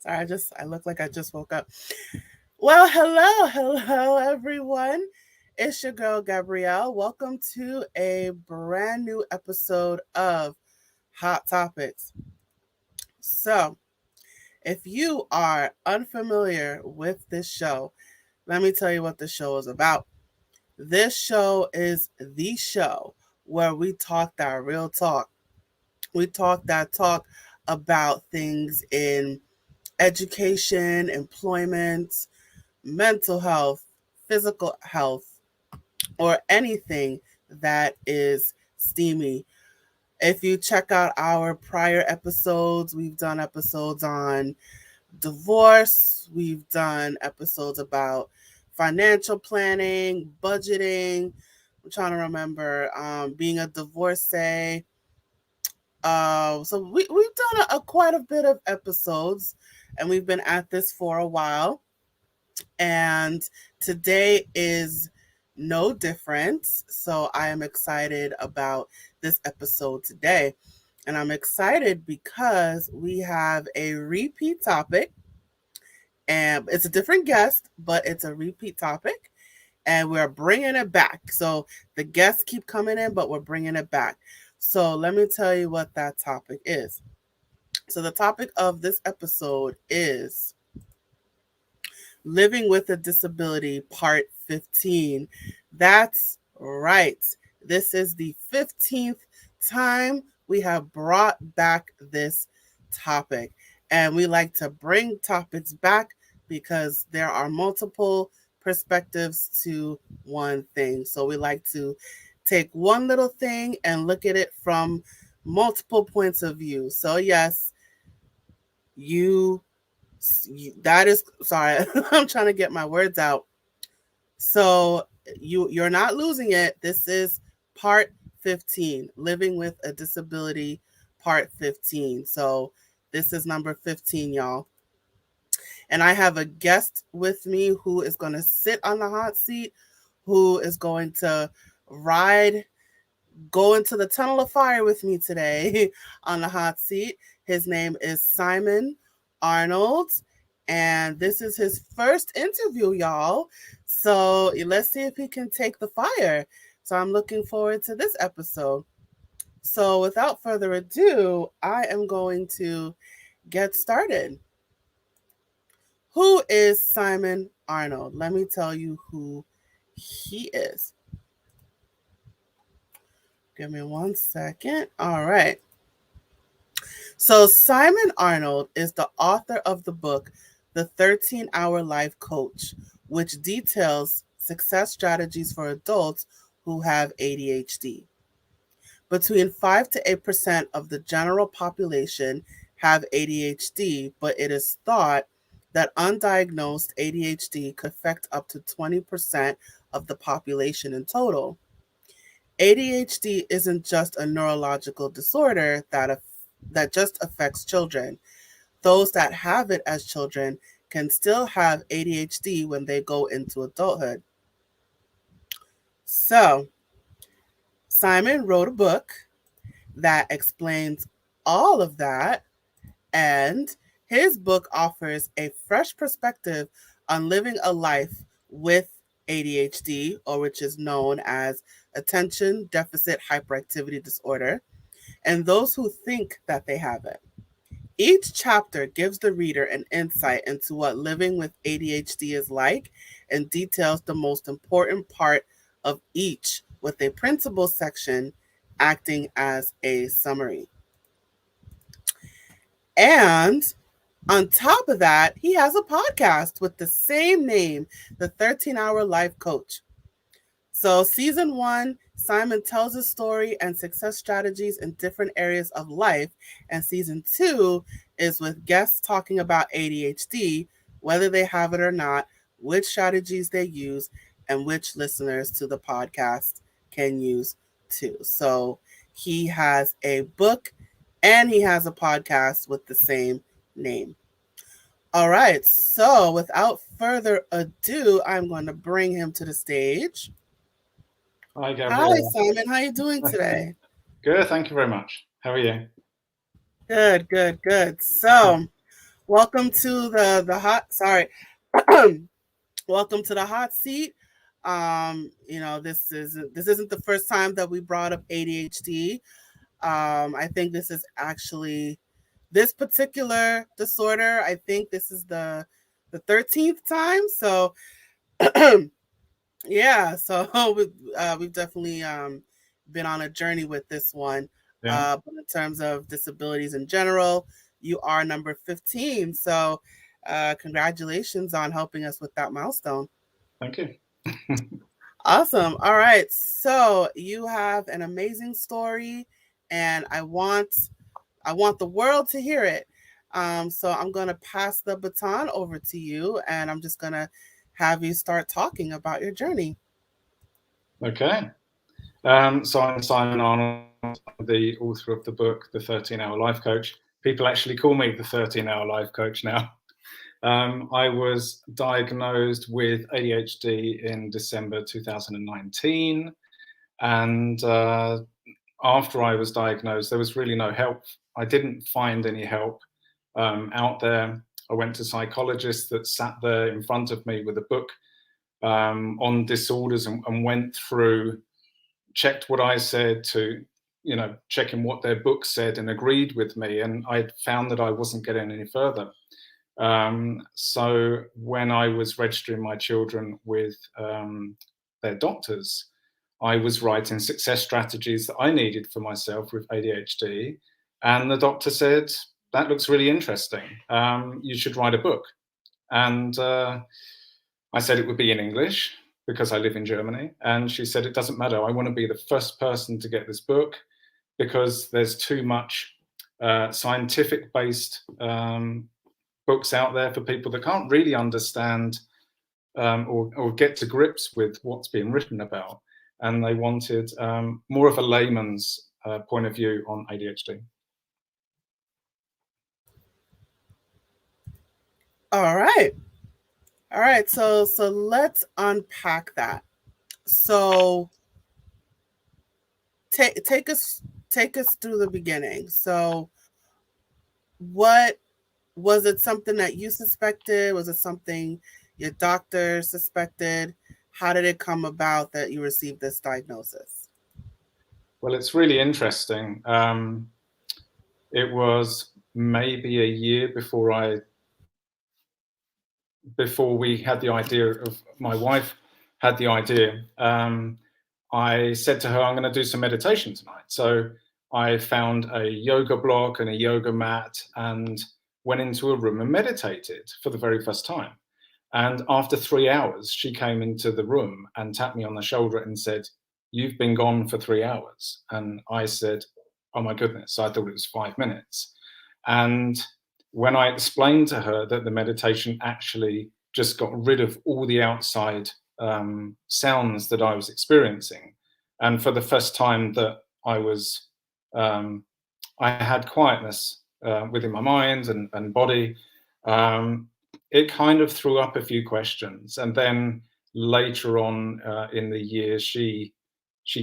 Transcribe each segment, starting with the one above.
Sorry, I look like I just woke up. Well, hello, everyone. It's your girl Gabrielle. Welcome to a brand new episode of Hot Topics. So, if you are unfamiliar with this show, let me tell you what the show is about. This show is the show where we talk that real talk. We talk that talk about things in education, employment, mental health, physical health, or anything that is steamy. If you check out our prior episodes, we've done episodes on divorce, we've done episodes about financial planning, budgeting. I'm trying to remember being a divorcee. So we've done quite a bit of episodes, and we've been at this for a while. And today is no different. So I am excited about this episode today. And I'm excited because we have a repeat topic. And it's a different guest, but it's a repeat topic. And we're bringing it back. So the guests keep coming in, but we're bringing it back. So let me tell you what that topic is. So the topic of this episode is Living with a Disability, Part 15. That's right. This is the 15th time we have brought back this topic. And we like to bring topics back because there are multiple perspectives to one thing. So we like to take one little thing and look at it from multiple points of view. So, yes, that is sorry. I'm trying to get my words out. So you're not losing it. This is part 15, Living with a Disability, part 15. So this is number 15, y'all. And I have a guest with me who is going to sit on the hot seat, who is going to go into the tunnel of fire with me today on the hot seat. His name is Simon Arnold, and this is his first interview, y'all. So let's see if he can take the fire. So I'm looking forward to this episode. So without further ado, I am going to get started. Who is Simon Arnold? Let me tell you who he is. Give me 1 second. All right. So Simon Arnold is the author of the book, The 13-Hour Life Coach, which details success strategies for adults who have ADHD. Between 5 to 8% of the general population have ADHD, but it is thought that undiagnosed ADHD could affect up to 20% of the population in total. ADHD isn't just a neurological disorder that just affects children. Those that have it as children can still have ADHD when they go into adulthood. So, Simon wrote a book that explains all of that, and his book offers a fresh perspective on living a life with ADHD, or which is known as Attention Deficit Hyperactivity Disorder, and those who think that they have it. Each chapter gives the reader an insight into what living with ADHD is like and details the most important part of each, with a principal section acting as a summary. And on top of that, he has a podcast with the same name, the 13-Hour Life Coach. So season 1, Simon tells his story and success strategies in different areas of life. And season 2 is with guests talking about ADHD, whether they have it or not, which strategies they use, and which listeners to the podcast can use too. So he has a book and he has a podcast with the same name. All right. So without further ado, I'm going to bring him to the stage. Hi, Gabrielle. Hi, Simon. How are you doing today? Good. Thank you very much. How are you? Good. So, Welcome to the hot. Sorry, welcome to the hot seat. This isn't the first time that we brought up ADHD. I think this is actually this particular disorder. I think this is the 13th time. So yeah, so we've definitely been on a journey with this one. Yeah. But in terms of disabilities in general, you are number 15. So congratulations on helping us with that milestone. Thank you. Awesome. All right. So you have an amazing story, and I want the world to hear it. So I'm going to pass the baton over to you, and I'm just going to have you start talking about your journey. Okay. So I'm Simon Arnold, the author of the book, The 13-Hour Life Coach. People actually call me the 13-Hour Life Coach now. I was diagnosed with ADHD in December 2019. And after I was diagnosed, there was really no help. I didn't find any help out there. I went to psychologists that sat there in front of me with a book on disorders and went through, checked what I said to, checking what their book said and agreed with me. And I found that I wasn't getting any further. So when I was registering my children with their doctors, I was writing success strategies that I needed for myself with ADHD. And the doctor said, that looks really interesting. You should write a book. And I said it would be in English because I live in Germany. And she said, it doesn't matter. I want to be the first person to get this book because there's too much scientific-based books out there for people that can't really understand or get to grips with what's being written about. And they wanted more of a layman's point of view on ADHD. All right. All right. So let's unpack that. So take us through the beginning. So what was it, something that you suspected? Was it something your doctor suspected? How did it come about that you received this diagnosis? Well, it's really interesting. It was maybe a year before we had the idea of, my wife had the idea. I said to her, I'm going to do some meditation tonight. So I found a yoga block and a yoga mat and went into a room and meditated for the very first time. And after 3 hours, she came into the room and tapped me on the shoulder and said, you've been gone for 3 hours. And I said, oh my goodness. So I thought it was 5 minutes. And when I explained to her that the meditation actually just got rid of all the outside sounds that I was experiencing, and for the first time that I had quietness within my mind and body, it kind of threw up a few questions. And then later on in the year, she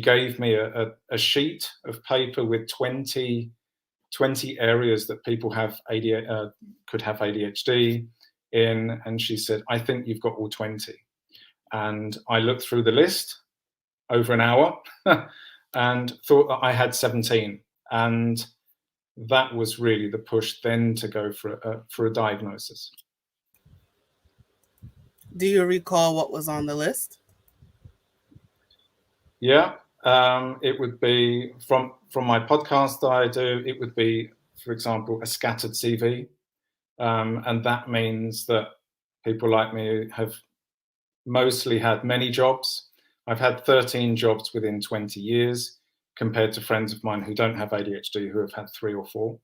gave me a sheet of paper with 20 areas that people could have ADHD in, and she said, I think you've got all 20. And I looked through the list over an hour and thought that I had 17. And that was really the push then to go for a diagnosis. Do you recall what was on the list? Yeah, it would be from my podcast that I do. It would be, for example, a scattered CV, and that means that people like me have mostly had many jobs. I've had 13 jobs within 20 years, compared to friends of mine who don't have ADHD who have had 3 or 4.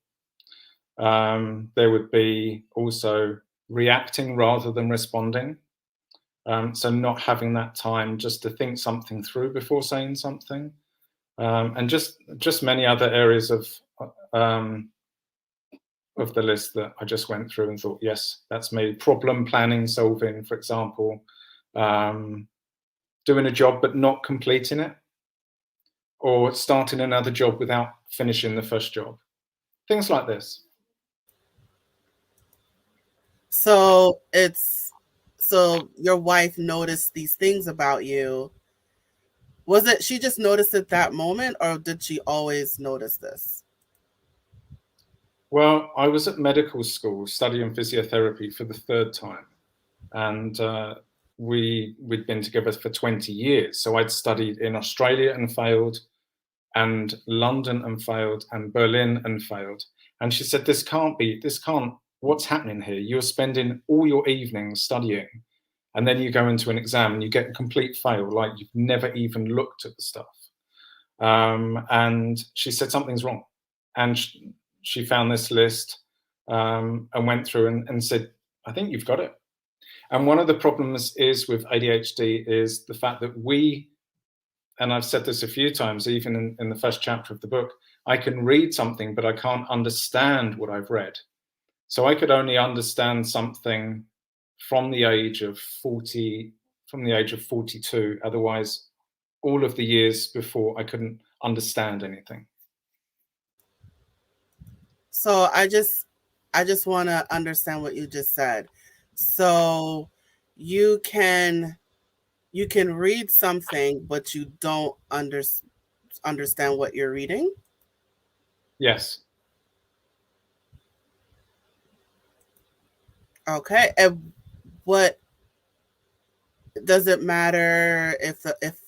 There would be also reacting rather than responding. So not having that time just to think something through before saying something, and just many other areas of the list that I just went through and thought, yes, that's me. Problem planning, solving, for example, doing a job but not completing it, or starting another job without finishing the first job. Things like this. So your wife noticed these things about you. Was it she just noticed at that moment, or did she always notice this? Well, I was at medical school studying physiotherapy for the third time, and we'd been together for 20 years. So I'd studied in Australia and failed, and London and failed, and Berlin and failed. And she said, this can't, what's happening here? You're spending all your evenings studying, and then you go into an exam and you get a complete fail, like you've never even looked at the stuff. And she said, something's wrong. And she found this list and went through and said, I think you've got it. And one of the problems is with ADHD is the fact that and I've said this a few times, even in the first chapter of the book, I can read something, but I can't understand what I've read. So I could only understand something from the age of 40, from the age of 42. Otherwise, all of the years before, I couldn't understand anything. So I just want to understand what you just said. So you can read something, but you don't understand what you're reading? Yes. Okay. And what does it matter if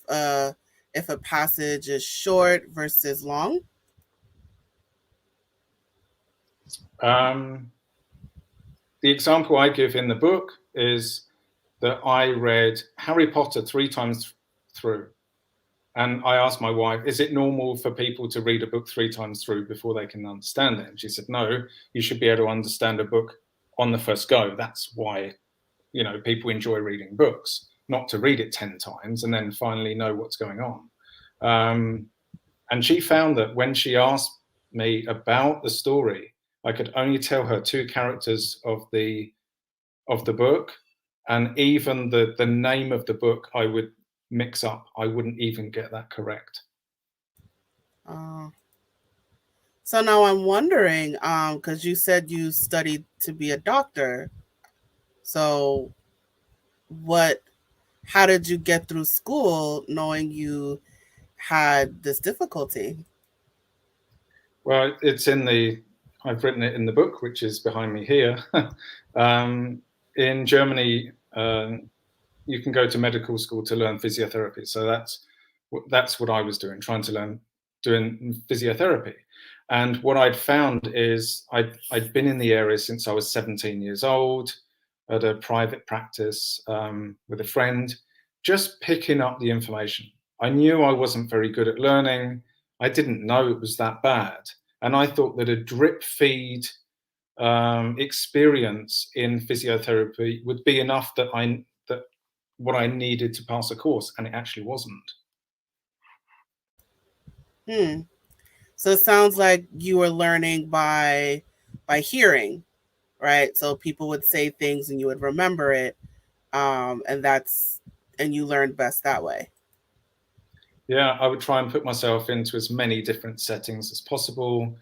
a passage is short versus long? The example I give in the book is that I read Harry Potter 3 times through. And I asked my wife, is it normal for people to read a book 3 times through before they can understand it? And she said, no, you should be able to understand a book on the first go. That's why, people enjoy reading books, not to read it 10 times and then finally know what's going on. And she found that when she asked me about the story, I could only tell her 2 characters of the book, and even the name of the book I would mix up. I wouldn't even get that correct. So now I'm wondering, because you said you studied to be a doctor. So how did you get through school knowing you had this difficulty? Well, I've written it in the book, which is behind me here. In Germany, you can go to medical school to learn physiotherapy. So that's what I was doing, trying to doing physiotherapy. And what I'd found is I'd been in the area since I was 17 years old, at a private practice with a friend, just picking up the information. I knew I wasn't very good at learning. I didn't know it was that bad. And I thought that a drip feed experience in physiotherapy would be enough that what I needed to pass a course, and it actually wasn't. So it sounds like you were learning by hearing, right? So people would say things and you would remember it, and you learned best that way. Yeah, I would try and put myself into as many different settings as possible.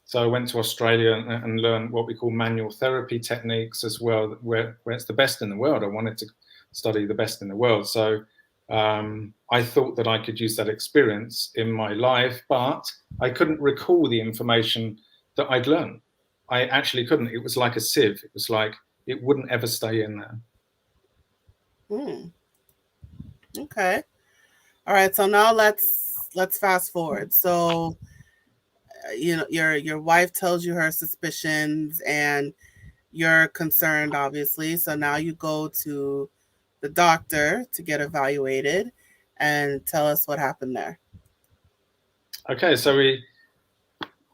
So I went to Australia and learned what we call manual therapy techniques as well, where it's the best in the world. I wanted to study the best in the world. So I thought that I could use that experience in my life, but I couldn't recall the information that I'd learned. I actually couldn't. It was like a sieve. It was like it wouldn't ever stay in there. Okay. All right. So now let's fast forward. So your wife tells you her suspicions and you're concerned, obviously. So now you go to the doctor to get evaluated, and tell us what happened there. Okay, so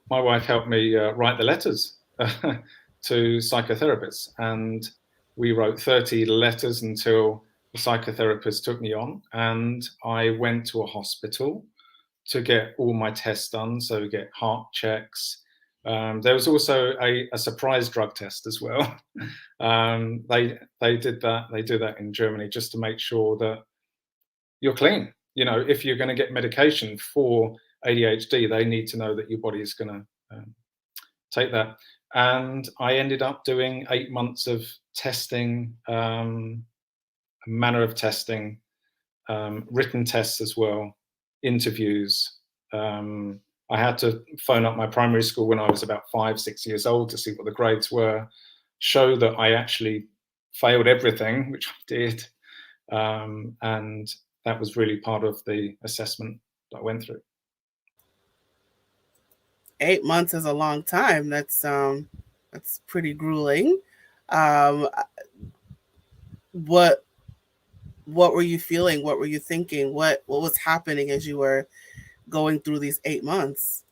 my wife helped me write the letters to psychotherapists, and we wrote 30 letters until the psychotherapist took me on, and I went to a hospital to get all my tests done, so get heart checks. There was also a surprise drug test as well. They did that. They do that in Germany just to make sure that you're clean. If you're going to get medication for ADHD, they need to know that your body is going to take that. And I ended up doing 8 months of testing, manner of testing, written tests as well, interviews. I had to phone up my primary school when I was about 5-6 years old to see what the grades were, show that I actually failed everything, which I did. And that was really part of the assessment that I went through. 8 months is a long time. That's pretty grueling. What were you feeling? What were you thinking? What was happening as you were going through these 8 months?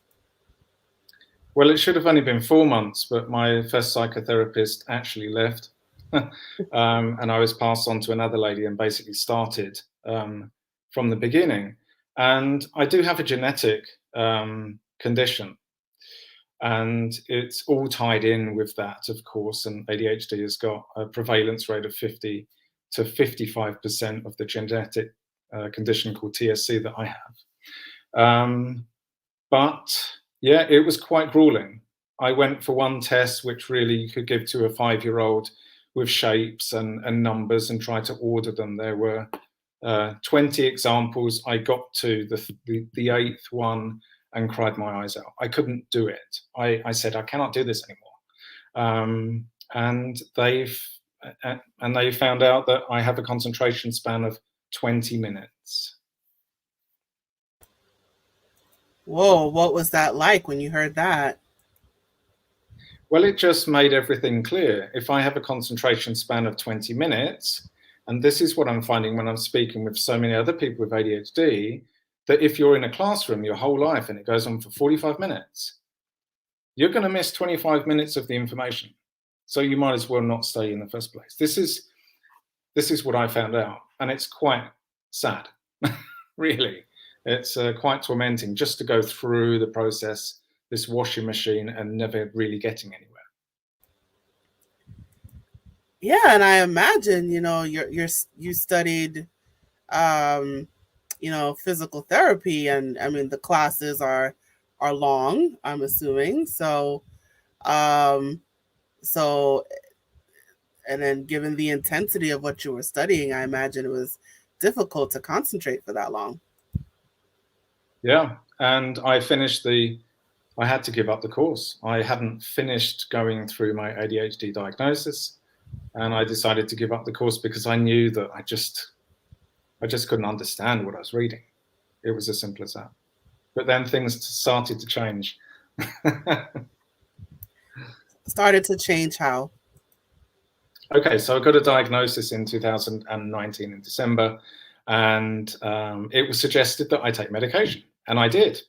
Well, it should have only been 4 months, but my first psychotherapist actually left. And I was passed on to another lady and basically started from the beginning. And I do have a genetic condition, and it's all tied in with that, of course. And ADHD has got a prevalence rate of 50 to 55% of the genetic condition called TSC that I have. But yeah, it was quite grueling. I went for one test, which really you could give to a 5-year-old, with shapes and numbers, and try to order them. There were 20 examples. I got to the 8th one and cried my eyes out. I couldn't do it. I said, I cannot do this anymore. And they found out that I have a concentration span of 20 minutes. Whoa, what was that like when you heard that? Well, it just made everything clear. If I have a concentration span of 20 minutes, and this is what I'm finding when I'm speaking with so many other people with ADHD, that if you're in a classroom your whole life and it goes on for 45 minutes, you're going to miss 25 minutes of the information. So you might as well not stay in the first place. This is what I found out, and it's quite sad, really. It's quite tormenting just to go through the process, this washing machine, and never really getting anywhere. Yeah, and I imagine, you studied, physical therapy, and I mean the classes are long, I'm assuming. So, and then given the intensity of what you were studying, I imagine it was difficult to concentrate for that long. Yeah, and I had to give up the course. I hadn't finished going through my ADHD diagnosis, and I decided to give up the course because I knew that I just couldn't understand what I was reading. It was as simple as that. But then things started to change. Started to change how? Okay, so I got a diagnosis in 2019 in December, and it was suggested that I take medication, and I did.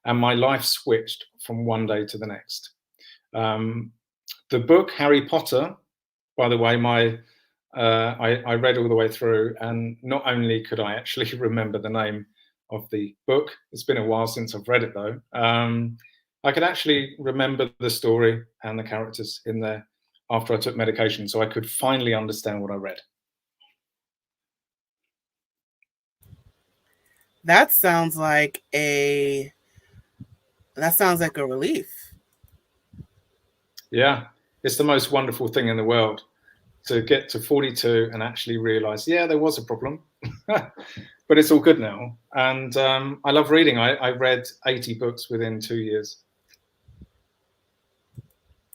And my life switched from one day to the next. The book Harry Potter, by the way, I read all the way through, and not only could I actually remember the name of the book, it's been a while since I've read it though, I could actually remember the story and the characters in there after I took medication, so I could finally understand what I read. That sounds like a relief. Yeah, it's the most wonderful thing in the world to get to 42 and actually realize, yeah, there was a problem, but it's all good now. And I love reading. I read 80 books within 2 years.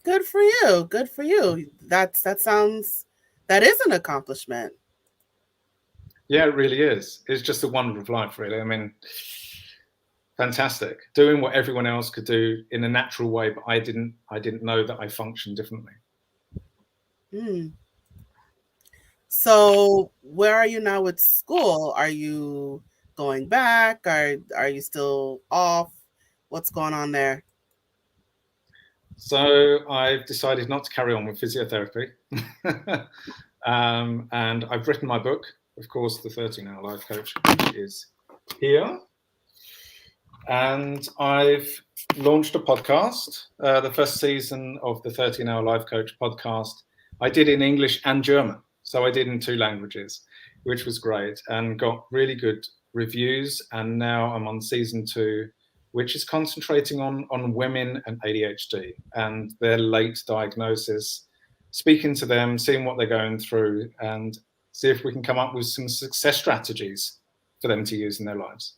Good for you. Good for you. That is an accomplishment. Yeah, it really is. It's just a wonder of life, really. I mean, fantastic. Doing what everyone else could do in a natural way, but I didn't know that I functioned differently. So where are you now with school? Are you going back? Are you still off? What's going on there? So I've decided not to carry on with physiotherapy. And I've written my book, of course, The 13-Hour Life Coach, which is here. And I've launched a podcast. The first season of the 13-Hour Life Coach podcast, I did in English and German. So I did in 2 languages, which was great and got really good reviews. And now I'm on season 2, which is concentrating on women and ADHD and their late diagnosis speaking to them, seeing what they're going through, and see if we can come up with some success strategies for them to use in their lives.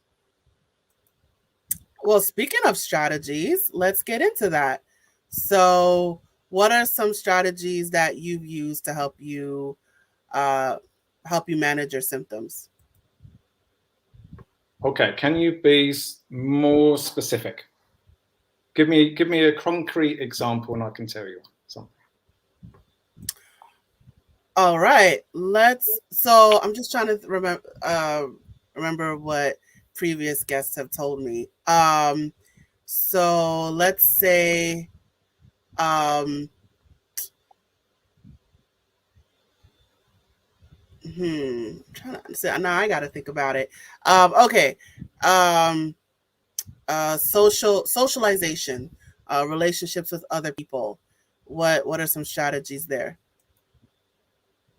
Well, speaking of strategies, let's get into that. So, what are some strategies that you've used to help you manage your symptoms? Okay, can you be more specific? Give me a concrete example, and I can tell you something. All right, So I'm just trying to remember what previous guests have told me. So let's say, trying to understand. Now I got to think about it. Okay. Socialization, relationships with other people. What are some strategies there?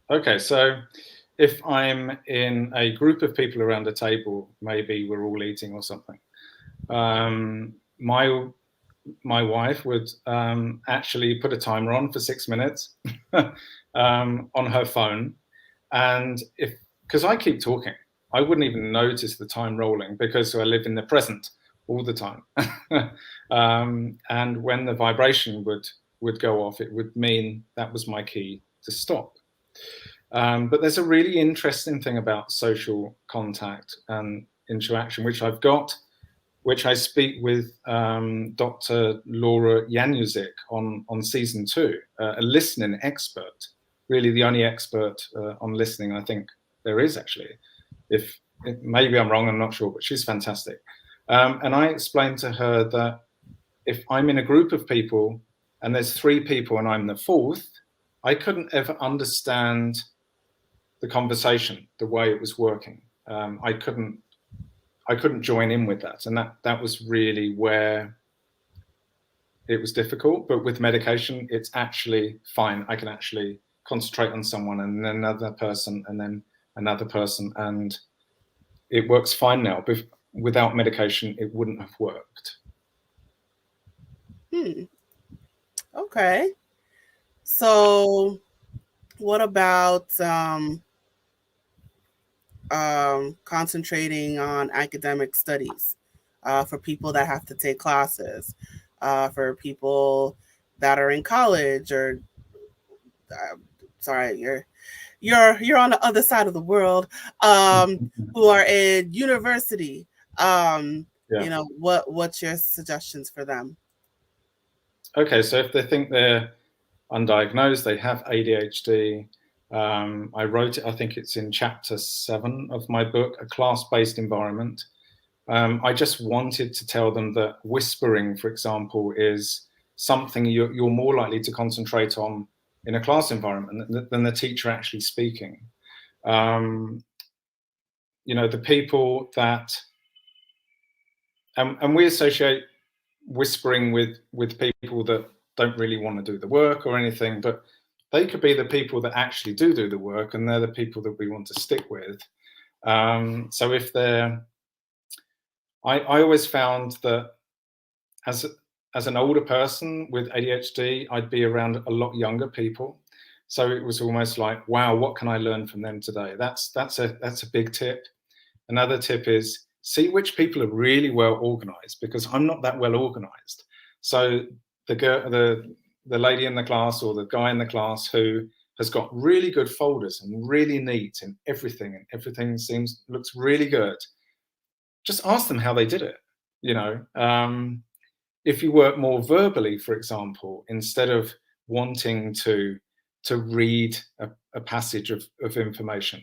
Okay, so if I'm in a group of people around a table, maybe we're all eating or something. My wife would actually put a timer on for 6 minutes on her phone, and because I keep talking, I wouldn't even notice the time rolling because I live in the present all the time. And when the vibration would go off, it would mean that was my key to stop. But there's a really interesting thing about social contact and interaction, which I've got, which I speak with Dr. Laura Januzik on season 2, a listening expert, really the only expert on listening I think there is, actually. If maybe I'm wrong, I'm not sure, but she's fantastic. And I explained to her that if I'm in a group of people and there's 3 people and I'm the 4th, I couldn't ever understand the conversation, the way it was working. I couldn't join in with that, and that was really where it was difficult. But with medication, it's actually fine. I can actually concentrate on someone and then another person and then another person, and it works fine now. But without medication, it wouldn't have worked. Okay. So, what about concentrating on academic studies for people that have to take classes, for people that are in college, or sorry, you're on the other side of the world, who are in university. What's your suggestions for them? Okay, so if they think they're undiagnosed, they have ADHD. I wrote it, I think it's in chapter 7 of my book, A Class-Based Environment. I just wanted to tell them that whispering, for example, is something you're more likely to concentrate on in a class environment than the teacher actually speaking. The people that, and we associate whispering with people that don't really want to do the work or anything, but they could be the people that actually do the work, and they're the people that we want to stick with. So if they're, I always found that as an older person with ADHD, I'd be around a lot younger people. So it was almost like, wow, what can I learn from them today? That's a big tip. Another tip is see which people are really well organized, because I'm not that well organized. So the lady in the class or the guy in the class who has got really good folders and really neat and everything looks really good, just ask them how they did it. If you work more verbally, for example, instead of wanting to read a passage of information,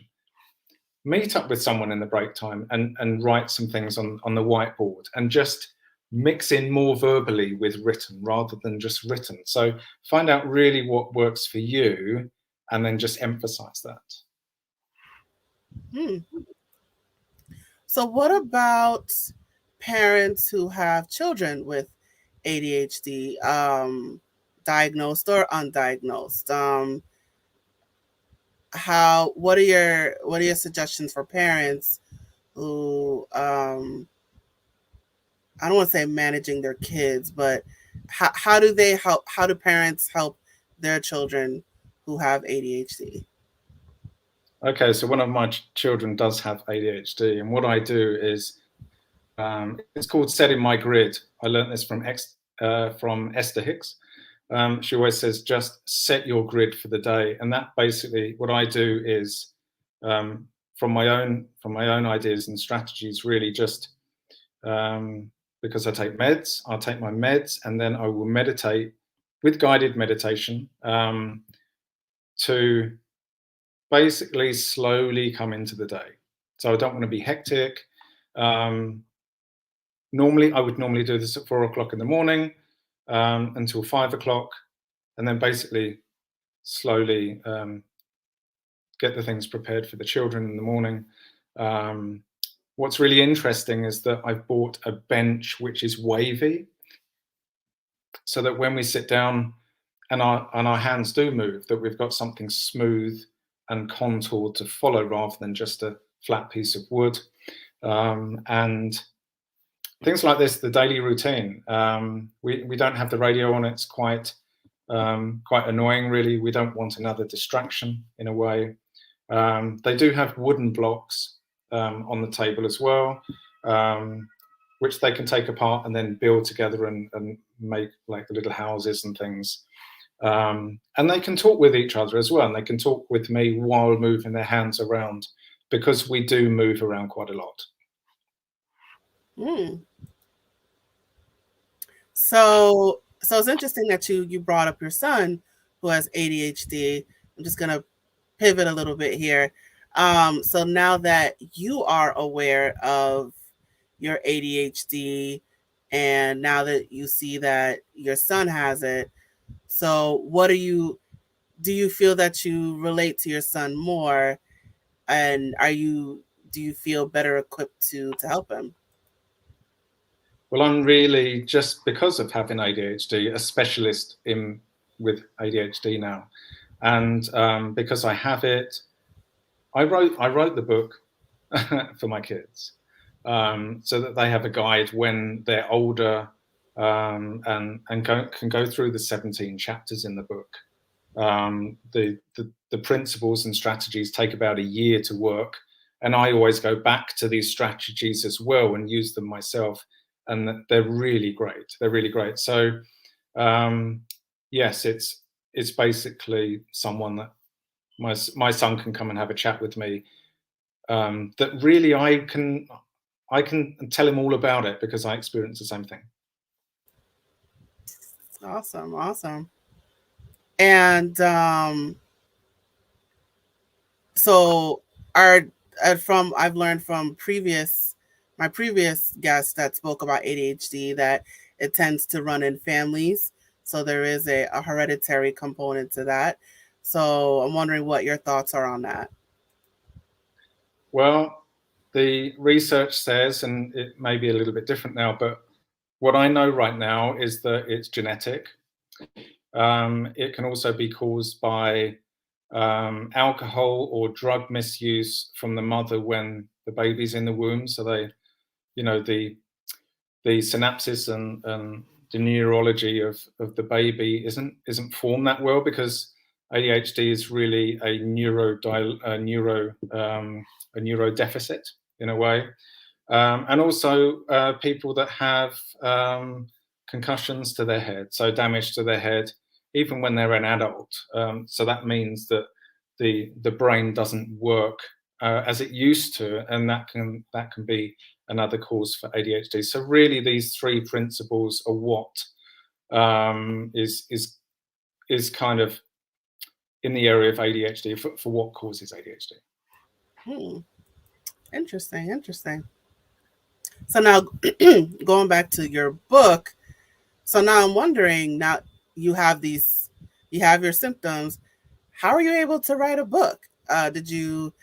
meet up with someone in the break time and write some things on the whiteboard, and just mix in more verbally with written rather than just written. So find out really what works for you and then just emphasize that. So what about parents who have children with ADHD, diagnosed or undiagnosed? What are your suggestions for parents who I don't want to say managing their kids, but how do parents help their children who have ADHD? Okay, so one of my children does have ADHD, and what I do is it's called setting my grid. I learned this from Esther Hicks. She always says, just set your grid for the day. And that basically, what I do is from my own ideas and strategies, really just because I take meds, I'll take my meds and then I will meditate with guided meditation to basically slowly come into the day. So I don't want to be hectic. Normally, I would do this at 4 o'clock in the morning until 5 o'clock, and then basically slowly get the things prepared for the children in the morning. What's really interesting is that I've bought a bench which is wavy, so that when we sit down and our hands do move, that we've got something smooth and contoured to follow rather than just a flat piece of wood. And things like this, the daily routine. We don't have the radio on. It's quite annoying, really. We don't want another distraction in a way. They do have wooden blocks on the table as well, which they can take apart and then build together and make like little houses and things. And they can talk with each other as well, and they can talk with me while moving their hands around, because we do move around quite a lot. So it's interesting that you brought up your son who has ADHD. I'm just gonna pivot a little bit here. So now that you are aware of your ADHD, and now that you see that your son has it, so what do you feel that you relate to your son more, and do you feel better equipped to help him? Well, I'm really, just because of having ADHD, a specialist with ADHD now, and because I have it, I wrote the book for my kids, so that they have a guide when they're older, and can go through the 17 chapters in the book. The principles and strategies take about a year to work, and I always go back to these strategies as well and use them myself, and they're really great. They're really great. So yes, it's basically someone that my son can come and have a chat with me, that really I can tell him all about it, because I experience the same thing. Awesome. And so I've learned from my previous guests that spoke about ADHD that it tends to run in families. So there is a hereditary component to that. So I'm wondering what your thoughts are on that. Well, the research says, and it may be a little bit different now, but what I know right now is that it's genetic. It can also be caused by alcohol or drug misuse from the mother when the baby's in the womb. So the synapses and the neurology of the baby isn't formed that well, because ADHD is really a neuro deficit in a way, and also people that have concussions to their head, so damage to their head, even when they're an adult. So that means that the brain doesn't work as it used to, and that can be another cause for ADHD. So really, these three principles are what is kind of in the area of ADHD for what causes ADHD. Interesting. So now going back to your book, so now I'm wondering, now you have your symptoms. How are you able to write a book? Did your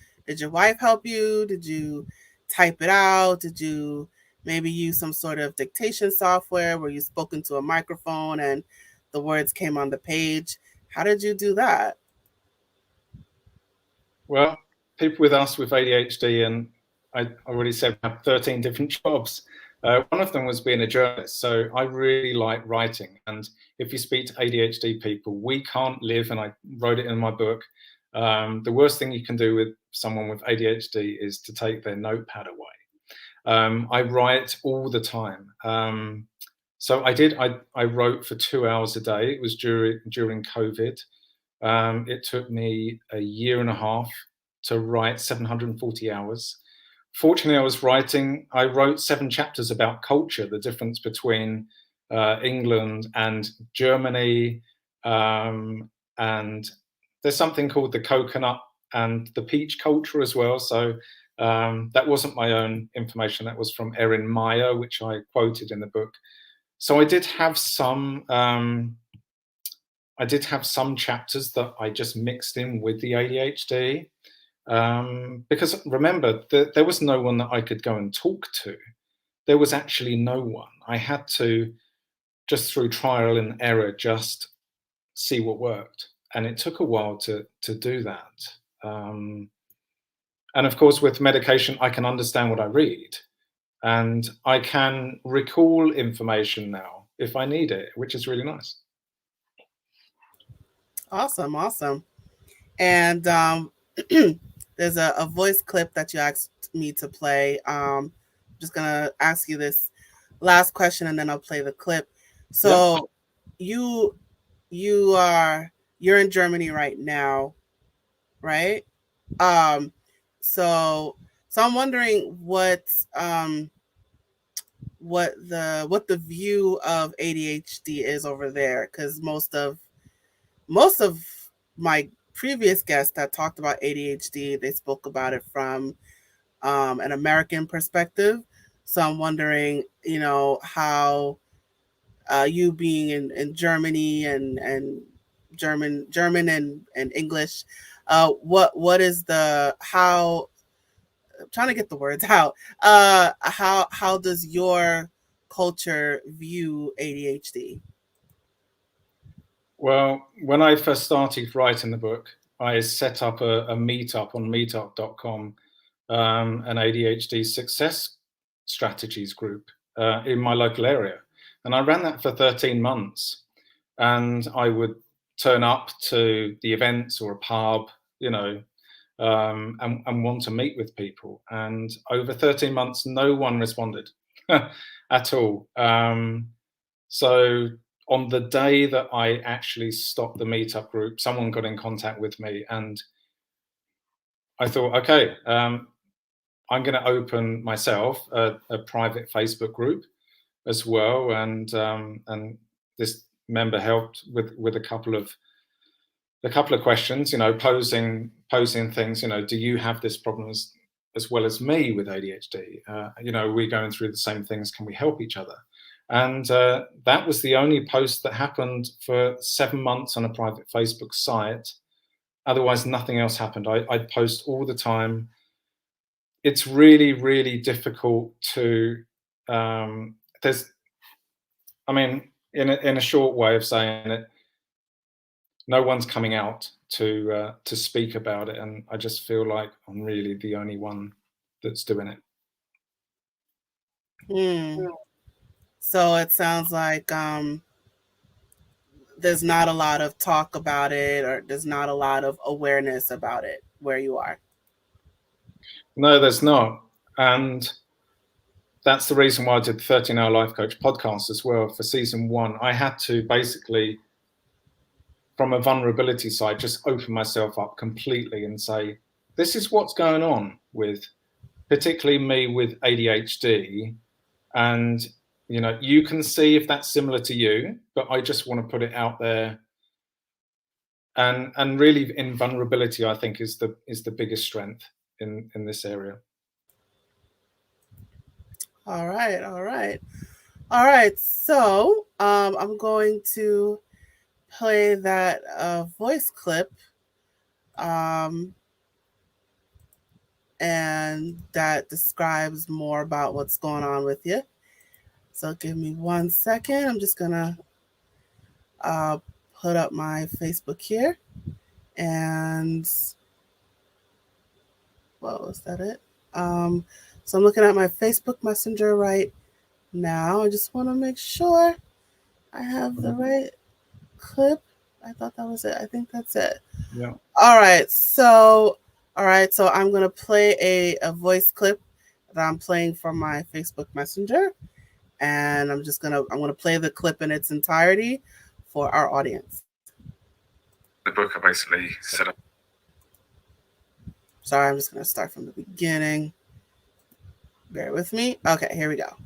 wife help you? Did you type it out? Did you maybe use some sort of dictation software where you spoke into a microphone and the words came on the page? How did you do that? Well, people with ADHD, and I already said, have 13 different jobs. One of them was being a journalist. So I really like writing. And if you speak to ADHD people, we can't live, and I wrote it in my book, the worst thing you can do with someone with ADHD is to take their notepad away. I write all the time. So I wrote for 2 hours a day. It was during COVID. It took me a year and a half to write 740 hours. Fortunately, I wrote 7 chapters about culture, the difference between England and Germany. And there's something called the coconut and the peach culture as well. So that wasn't my own information. That was from Erin Meyer, which I quoted in the book. So I did have some chapters that I just mixed in with the ADHD. Because remember, there was no one that I could go and talk to. There was actually no one. I had to, just through trial and error, just see what worked. And it took a while to do that. And of course, with medication, I can understand what I read. And I can recall information now if I need it, which is really nice. Awesome. And there's a voice clip that you asked me to play. I'm just gonna ask you this last question, and then I'll play the clip. So, you're in Germany right now, right? So I'm wondering what the view of ADHD is over there, because most of my previous guests that talked about ADHD, they spoke about it from an American perspective. So I'm wondering, how you being in Germany and German and English, what is how, I'm trying to get the words out. How does your culture view ADHD? Well, when I first started writing the book, I set up a meetup on meetup.com, an ADHD success strategies group in my local area. And I ran that for 13 months. And I would turn up to the events or a pub, and want to meet with people. And over 13 months, no one responded at all. So on the day that I actually stopped the meetup group, someone got in contact with me, and I thought, okay, I'm going to open myself a private Facebook group as well, and this member helped with a couple of questions, posing things, do you have this problem as well as me with ADHD? We're going through the same things. Can we help each other? And that was the only post that happened for 7 months on a private Facebook site. Otherwise, nothing else happened. I'd post all the time. It's really, really difficult to, in a short way of saying it, no one's coming out to speak about it. And I just feel like I'm really the only one that's doing it. So it sounds like there's not a lot of talk about it, or there's not a lot of awareness about it where you are. No, there's not. And that's the reason why I did the 13-Hour Life Coach podcast as well for season 1. I had to basically, from a vulnerability side, just open myself up completely and say, this is what's going on with, particularly me with ADHD. And, you can see if that's similar to you, but I just want to put it out there. And really, in vulnerability, I think is the biggest strength in this area. All right. So I'm going to play that voice clip, and that describes more about what's going on with you. So give me 1 second. I'm just gonna put up my Facebook here, and what was that? So I'm looking at my Facebook Messenger right now. I just want to make sure I have the right clip. I thought that was it. I think that's it. Yeah. All right. So I'm gonna play a voice clip that I'm playing from my Facebook Messenger, and I'm gonna play the clip in its entirety for our audience. The book I basically set up. Sorry, I'm just gonna start from the beginning. Bear with me. Okay, here we go.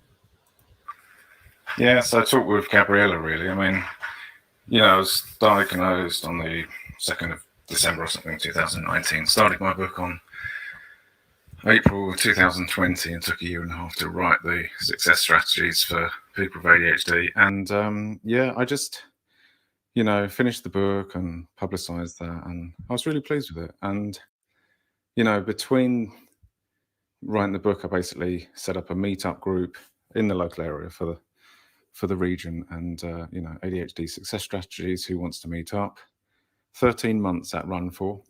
Yeah, so I talked with Gabriella really. I mean, I was diagnosed on the 2nd of December or something, 2019. Started my book on April 2020 and took a year and a half to write the success strategies for people with ADHD. And I just, finished the book and publicized that, and I was really pleased with it. And, between writing the book, I basically set up a meetup group in the local area for the region, and ADHD success strategies. Who wants to meet up? 13 months that run for.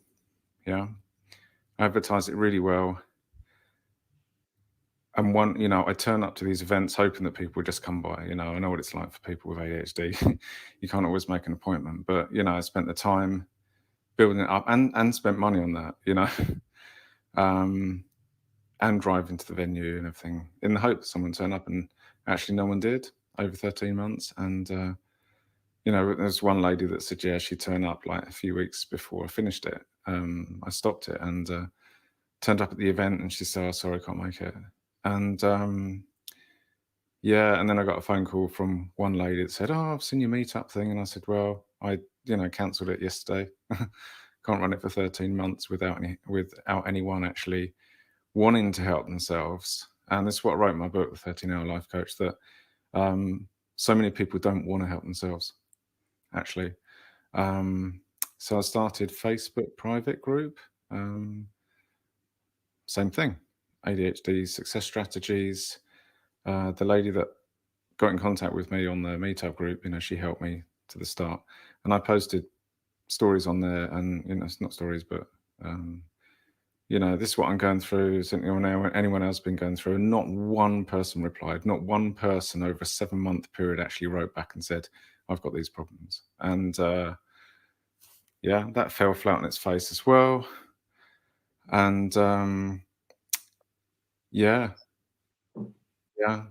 Yeah, I advertised it really well. And I turn up to these events hoping that people would just come by. I know what it's like for people with ADHD. You can't always make an appointment, but I spent the time building it up and spent money on that. And driving to the venue and everything in the hope that someone turned up, and actually no one did over 13 months. And there's one lady that said, yeah, she'd turn up like a few weeks before I finished it. I stopped it and turned up at the event, and she said, oh, sorry, I can't make it. And and then I got a phone call from one lady that said, oh, I've seen your meetup thing. And I said, well, I cancelled it yesterday. Can't run it for 13 months without anyone actually wanting to help themselves. And this is what I wrote in my book, The 13-Hour Life Coach, that so many people don't want to help themselves, actually. So I started Facebook private group. Same thing, ADHD success strategies. The lady that got in contact with me on the meetup group, she helped me to the start. And I posted stories on there, and it's not stories, but this is what I'm going through. Is anyone else been going through? And not one person replied. Not one person over a 7-month period actually wrote back and said, I've got these problems. And that fell flat on its face as well. And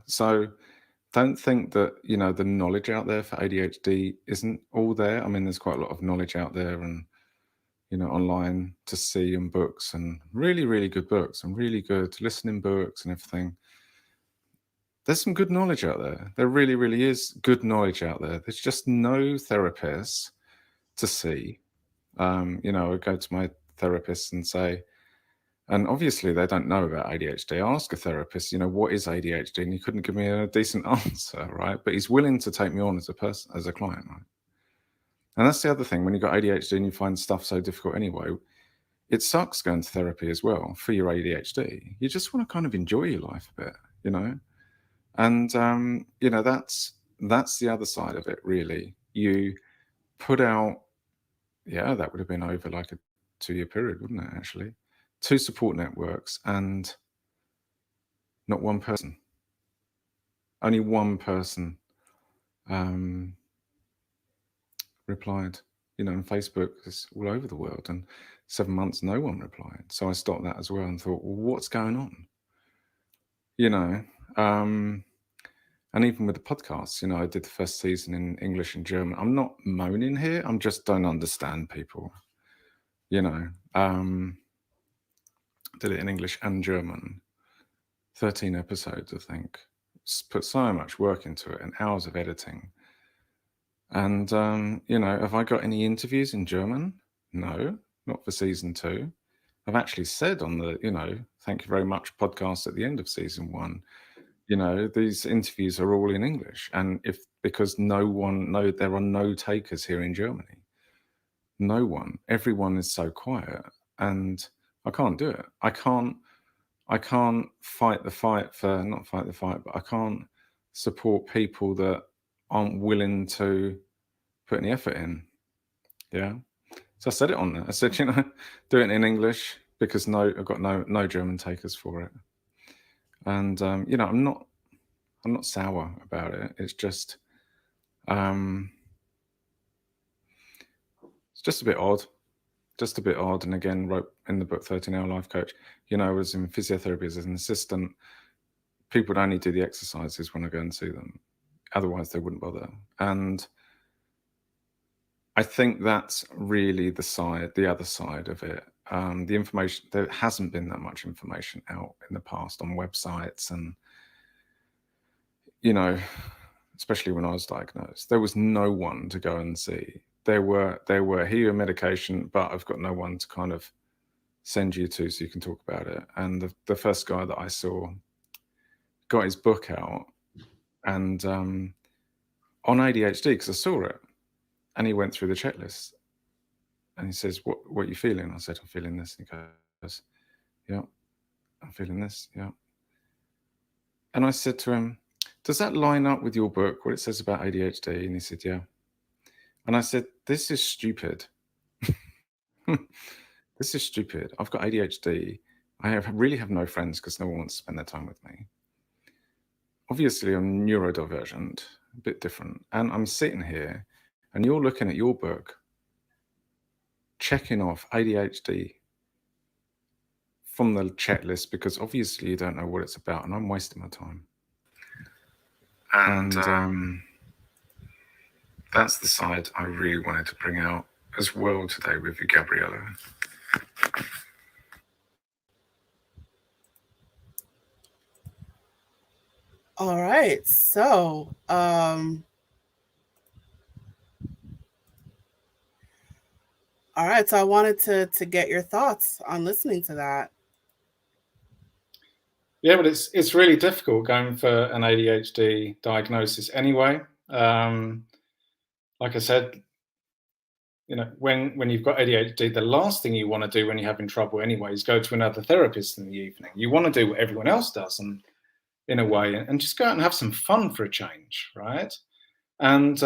so don't think that the knowledge out there for ADHD isn't all there. I mean, there's quite a lot of knowledge out there, and online to see, and books, and really, really good books, and really good listening books and everything. There's some good knowledge out there. There really, really is good knowledge out there. There's just no therapists to see. I go to my therapist and say, and obviously they don't know about ADHD. I ask a therapist, what is ADHD? And he couldn't give me a decent answer, right? But he's willing to take me on as a client, right? And that's the other thing. When you've got ADHD and you find stuff so difficult anyway, it sucks going to therapy as well for your ADHD. You just want to kind of enjoy your life a bit, And that's the other side of it, really. You put out, that would have been over like a 2-year period, wouldn't it, actually? 2 support networks, and not one person. Only one person replied. And Facebook is all over the world, and 7 months, no one replied. So I stopped that as well and thought, well, what's going on? And even with the podcasts, I did the first season in English and German. I'm not moaning here. I'm just don't understand people. Did it in English and German. 13 episodes, I think. Put so much work into it and hours of editing. And, have I got any interviews in German? No, not for season 2. I've actually said on the, thank you very much podcast at the end of season 1, these interviews are all in English. And because there are no takers here in Germany. No one. Everyone is so quiet, and I can't do it. I can't fight the fight not fight the fight, but I can't support people that aren't willing to put any effort in. Yeah. So I said it on there. I said, do it in English, because I've got no German takers for it. And, I'm I'm not sour about it. It's just a bit odd. Just a bit odd. And again, wrote in the book 13-Hour Life Coach, you know, I was in physiotherapy as an assistant. People would only do the exercises when I go and see them. Otherwise, they wouldn't bother. And I think that's really the other side of it. The information, there hasn't been that much information out in the past on websites, and, you know, especially when I was diagnosed, there was no one to go and see. There were here your medication, but I've got no one to kind of send you to so you can talk about it. And the first guy that I saw got his book out, and on ADHD, because I saw it, and he went through the checklist, and he says, what are you feeling? I said, I'm feeling this. And he goes, yeah, I'm feeling this. Yeah. And I said to him, does that line up with your book, what it says about ADHD? And he said, yeah. And I said, this is stupid. This is stupid. I've got ADHD. I really have no friends because no one wants to spend their time with me. Obviously, I'm neurodivergent, a bit different. And I'm sitting here, and you're looking at your book, checking off ADHD from the checklist because obviously you don't know what it's about, and I'm wasting my time. And that's the side I really wanted to bring out as well today with you, Gabriella. All right. So, all right. So I wanted to get your thoughts on listening to that. Yeah, but it's really difficult going for an ADHD diagnosis anyway. Like I said, you know, when you've got ADHD, the last thing you want to do when you're having trouble anyway is go to another therapist in the evening. You want to do what everyone else does, and in a way, and just go out and have some fun for a change, right? And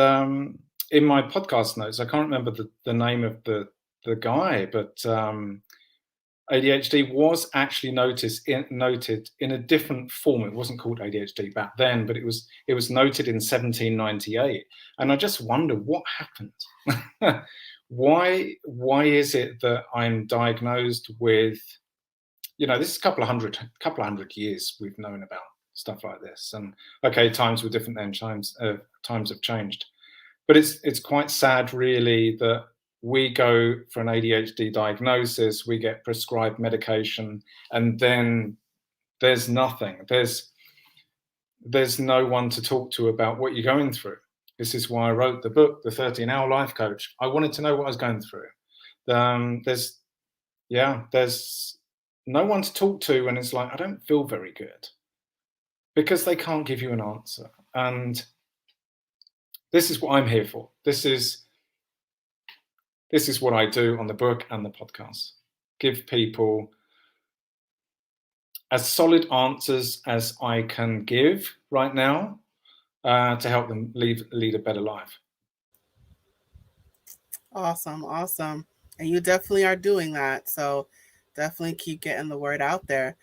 in my podcast notes, I can't remember the name of the guy, but ADHD was actually noted in a different form. It wasn't called ADHD back then, but it was noted in 1798. And I just wonder what happened. Why is it that I'm diagnosed with, you know, this is a couple of hundred years we've known about stuff like this. And okay, times were different then, times have changed. But it's quite sad, really, that we go for an ADHD diagnosis, we get prescribed medication, and then there's nothing. There's no one to talk to about what you're going through. This is why I wrote the book, The 13-Hour Life Coach. I wanted to know what I was going through. There's no one to talk to, and it's like, I don't feel very good, because they can't give you an answer. And this is what I'm here for. This is what I do on the book and the podcast. Give people as solid answers as I can give right now to help them lead a better life. Awesome. And you definitely are doing that. So definitely keep getting the word out there.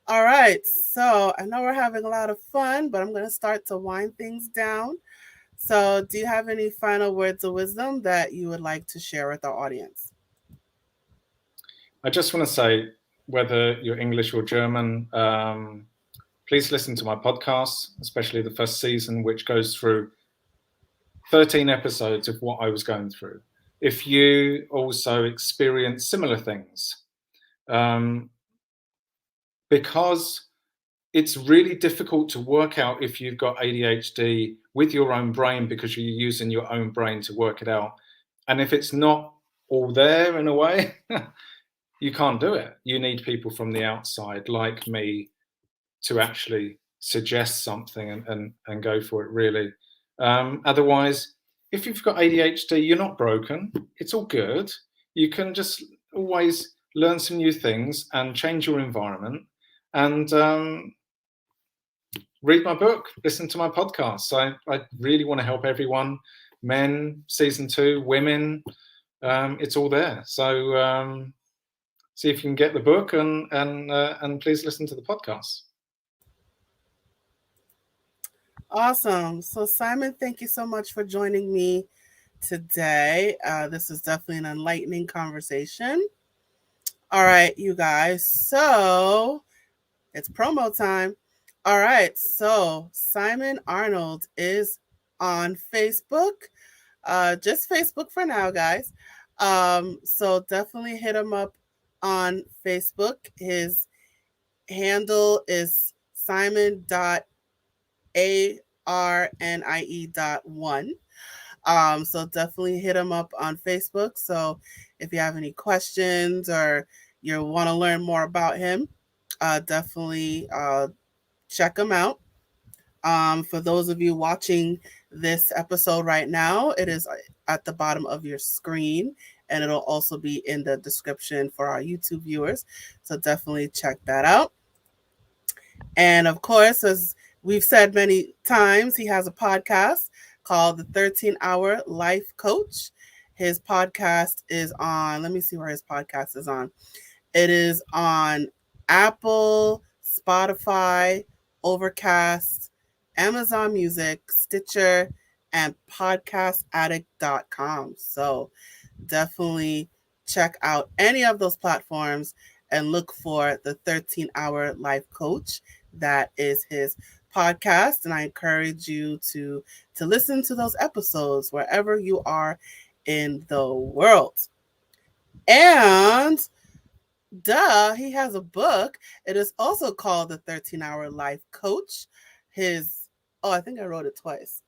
All right. So I know we're having a lot of fun, but I'm going to start to wind things down. So do you have any final words of wisdom that you would like to share with our audience? I just want to say, whether you're English or German, please listen to my podcast, especially the first season, which goes through 13 episodes of what I was going through. If you also experience similar things, because it's really difficult to work out if you've got ADHD with your own brain, because you're using your own brain to work it out. And if it's not all there in a way, you can't do it. You need people from the outside, like me, to actually suggest something and go for it, really. Otherwise, if you've got ADHD, you're not broken. It's all good. You can just always learn some new things and change your environment, and read my book, listen to my podcast. So I really want to help everyone. Men, season 2, women, it's all there. So see if you can get the book, and please listen to the podcast. Awesome. So, Simon, thank you so much for joining me today. This is definitely an enlightening conversation. All right, you guys. So, it's promo time. All right. So, Simon Arnold is on Facebook. Just Facebook for now, guys. So, definitely hit him up on Facebook. His handle is simon.arnie.1. So definitely hit him up on Facebook. So if you have any questions or you want to learn more about him, definitely check him out. For those of you watching this episode right now, it is at the bottom of your screen, and it'll also be in the description for our YouTube viewers. So definitely check that out. And of course, as we've said many times, he has a podcast called The 13-Hour Life Coach. His podcast is on, let me see where his podcast is on. It is on Apple, Spotify, Overcast, Amazon Music, Stitcher, and podcastaddict.com. So definitely check out any of those platforms and look for the 13-Hour Life Coach. That is his podcast, and I encourage you to listen to those episodes wherever you are in the world. And he has a book. It is also called The 13-Hour Life Coach. I think I wrote it twice.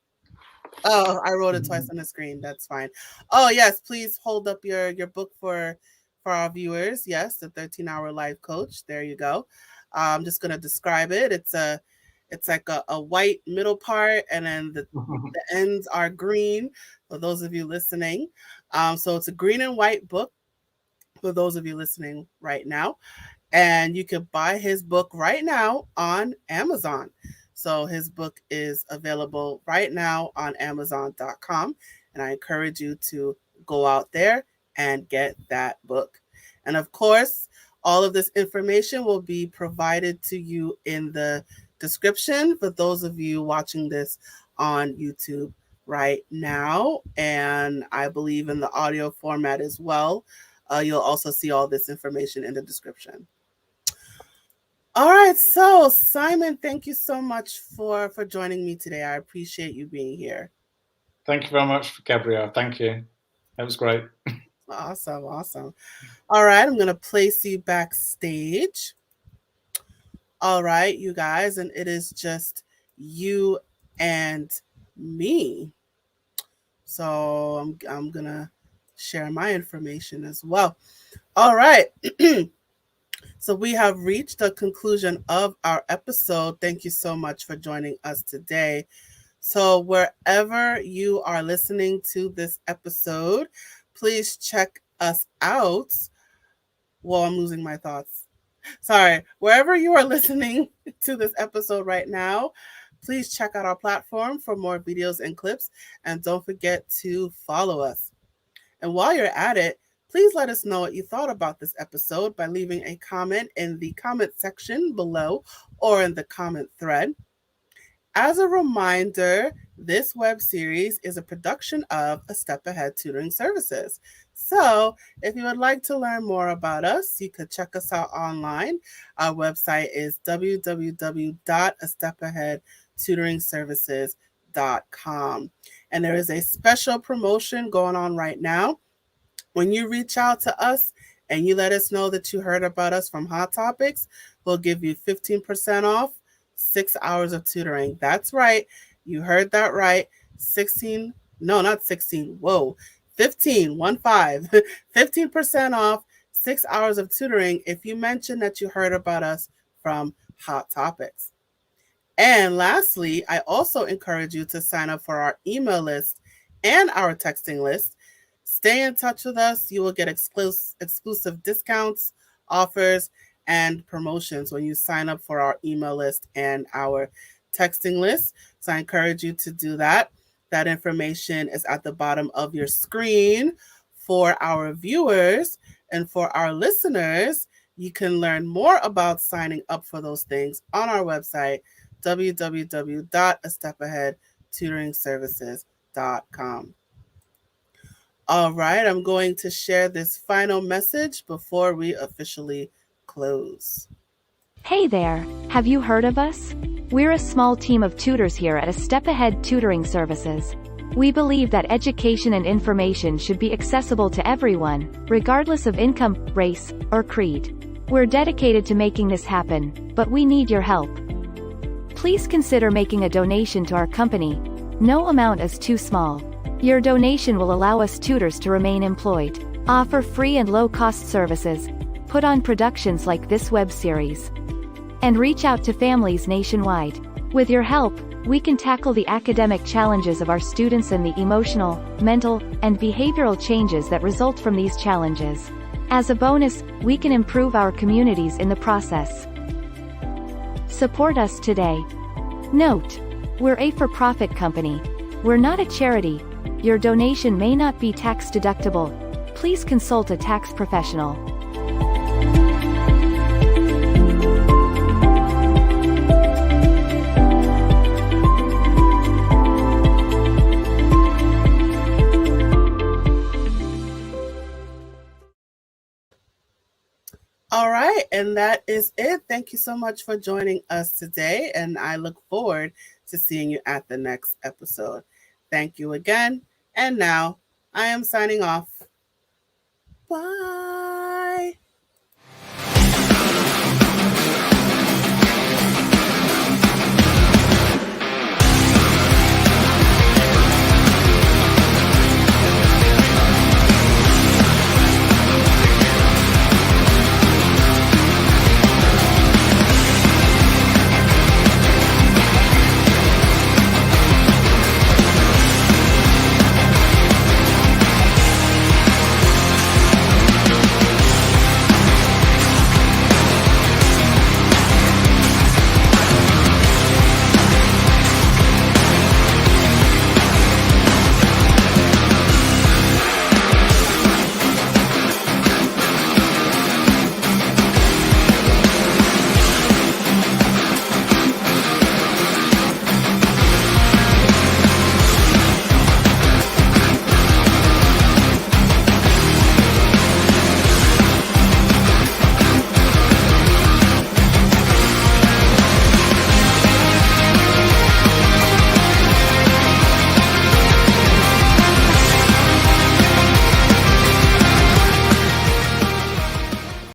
Oh, I wrote it twice on the screen. That's fine. Oh, yes, please hold up your book for our viewers. Yes, The 13-Hour Life Coach. There you go. I'm just going to describe it. It's like a white middle part, and then the ends are green for those of you listening. So it's a green and white book for those of you listening right now. And you can buy his book right now on Amazon. So his book is available right now on Amazon.com. And I encourage you to go out there and get that book. And of course, all of this information will be provided to you in the description for those of you watching this on YouTube right now. And I believe in the audio format as well. You'll also see all this information in the description. All right, so Simon, thank you so much for joining me today. I appreciate you being here. Thank you very much, Gabrielle. Thank you. That was great. Awesome. All right, I'm going to place you backstage. All right, you guys, and it is just you and me. So I'm going to share my information as well. All right. So we have reached the conclusion of our episode. Thank you so much for joining us today. So wherever you are listening to this episode, please check us out. Well, I'm losing my thoughts. Sorry. Wherever you are listening to this episode right now, please check out our platform for more videos and clips. And don't forget to follow us. And while you're at it, please let us know what you thought about this episode by leaving a comment in the comment section below or in the comment thread. As a reminder, this web series is a production of A Step Ahead Tutoring Services. So if you would like to learn more about us, you could check us out online. Our website is www.astepaheadtutoringservices.com. And there is a special promotion going on right now. When you reach out to us and you let us know that you heard about us from Hot Topics, we'll give you 15% off 6 hours of tutoring. That's right. You heard that right. 15, 15, 15% off 6 hours of tutoring if you mention that you heard about us from Hot Topics. And lastly, I also encourage you to sign up for our email list and our texting list. Stay in touch with us. You will get exclusive discounts, offers, and promotions when you sign up for our email list and our texting list. So I encourage you to do that. That information is at the bottom of your screen for our viewers. And for our listeners, you can learn more about signing up for those things on our website, www.astepAheadtutoringservices.com. All right, I'm going to share this final message before we officially close. Hey there, have you heard of us? We're a small team of tutors here at A Step Ahead Tutoring Services. We believe that education and information should be accessible to everyone, regardless of income, race, or creed. We're dedicated to making this happen, but we need your help. Please consider making a donation to our company. No amount is too small. Your donation will allow us tutors to remain employed, offer free and low-cost services, put on productions like this web series, and reach out to families nationwide. With your help, we can tackle the academic challenges of our students and the emotional, mental, and behavioral changes that result from these challenges. As a bonus, we can improve our communities in the process. Support us today. Note: we're a for-profit company. We're not a charity. Your donation may not be tax deductible. Please consult a tax professional. All right, and that is it. Thank you so much for joining us today, and I look forward to seeing you at the next episode. Thank you again, and now I am signing off. Bye.